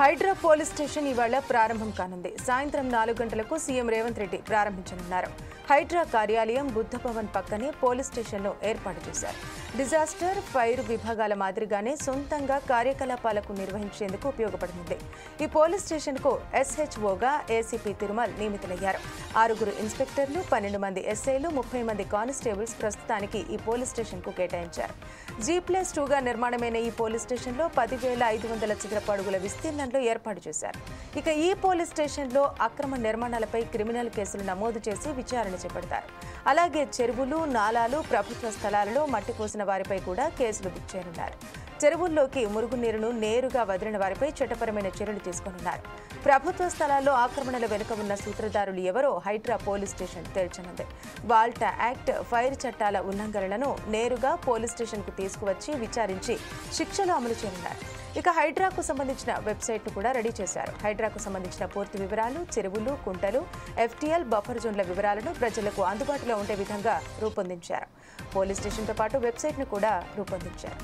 Hydraa police station ఇవాళ ప్రారంభం కానుంది. సాయంత్రం 4 గంటలకు సీఎం రేవంత్ రెడ్డి ప్రారంభించనున్నారు. హైడ్రా కార్యాలయం బుద్ధ భవన్ పక్కనే పోలీస్ స్టేషన్ను ఏర్పాటు చేశారు. డిజాస్టర్, ఫైర్ విభాగాల మాదిరిగానే సొంతంగా కార్యకలాపాలకు నిర్వహించేందుకు ఉపయోగపడుతుంది. ఈ పోలీస్ స్టేషన్కు ఎస్హెచ్ఓగా ఏసీపీ తిరుమల్ నియమితులయ్యారు. 6 ఇన్స్పెక్టర్లు, 12 మంది ఎస్ఐలు, 30 మంది కానిస్టేబుల్స్ ప్రస్తుతానికి ఈ పోలీస్ స్టేషన్కు కేటాయించారు. G+2గా నిర్మాణమైన ఈ పోలీస్ స్టేషన్లో 10,500 చదరపు అడుగుల విస్తీర్ణంలో ఏర్పాటు చేశారు. ఇక ఈ పోలీస్ స్టేషన్లో అక్రమ నిర్మాణాలపై క్రిమినల్ కేసులు నమోదు చేసి విచారణ చేపడతారు. అలాగే చెరువులు, నాలాలు, ప్రభుత్వ స్థలాలలో మట్టి పోసిన వారిపై కూడా కేసులు బుక్ చేయనున్నారు. చెరువుల్లోకి మురుగునీరును నేరుగా వదిలిన వారిపై చట్టపరమైన చర్యలు తీసుకోనున్నారు. ప్రభుత్వ స్థలాల్లో ఆక్రమణల వెనుక ఉన్న సూత్రధారులు ఎవరో హైడ్రా పోలీస్ స్టేషన్ తేల్చనుంది. వాల్టా యాక్ట్, ఫైర్ చట్టాల ఉల్లంఘనలను నేరుగా పోలీస్ స్టేషన్కు తీసుకువచ్చి విచారించి శిక్షలు అమలు చేయనున్నారు. ఇక హైడ్రాకు సంబంధించిన వెబ్సైట్ను కూడా రెడీ చేశారు. హైడ్రాకు సంబంధించిన పూర్తి వివరాలు, చెరువులు, కుంటలు, FTL, బఫర్ జోన్ల వివరాలను ప్రజలకు అందుబాటులో ఉండే విధంగా రూపొందించారు. పోలీస్ స్టేషన్తో పాటు వెబ్సైట్ను కూడా రూపొందించారు.